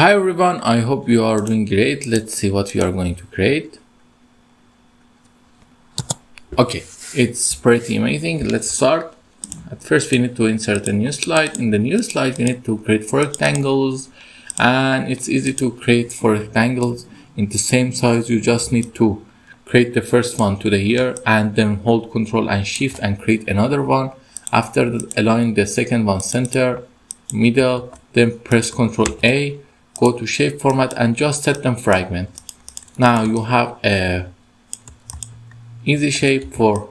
Hi everyone, I hope you are doing great. Let's see what we are going to create. Okay, it's pretty amazing. Let's start. At first we need to insert a new slide. In the new slide we need to create 4 rectangles, and it's easy to create 4 rectangles in the same size. You just need to create the first one to the here and then hold Ctrl and Shift and create another one. After aligning the second one center, middle, then press Ctrl A, go to shape format and just set them fragment. Now you have a easy shape for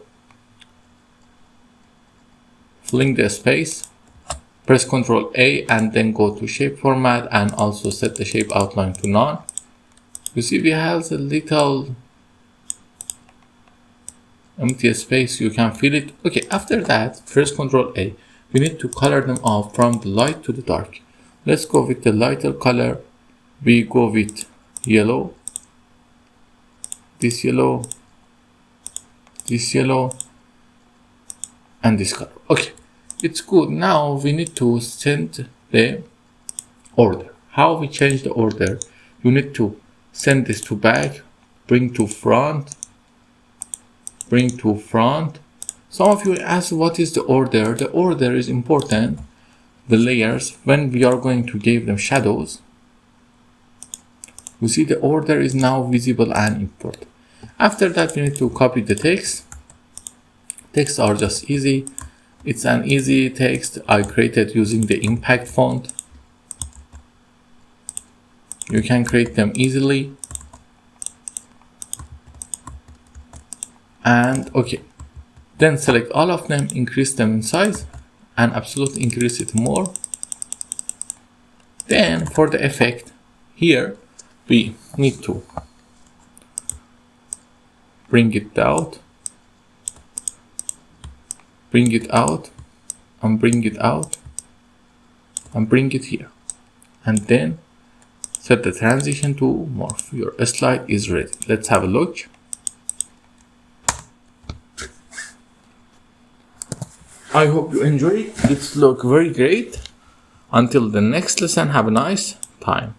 filling the space. Press Ctrl A and then go to shape format and also set the shape outline to none. You see we have a little empty space, you can feel it. Okay, after that, first Ctrl A, we need to color them off from the light to the dark. Let's go with the lighter color. We go with yellow, this yellow, this yellow, and this color. Okay, it's good. Now we need to send the order. How we change the order? You need to send this to back, bring to front, bring to front. Some of you ask what is the order? The order is important. The layers, when we are going to give them shadows, you see the order is now visible and important. After that we need to copy the text. Texts are just easy. It's an easy text I created using the impact font. You can create them easily. And okay, then select all of them, increase them in size and absolutely increase it more. Then for the effect here we need to bring it out, bring it out, and bring it out, and bring it here, and then set the transition to morph. Your slide is ready. Let's have a look. I hope you enjoy it. It looks very great. Until the next lesson, have a nice time.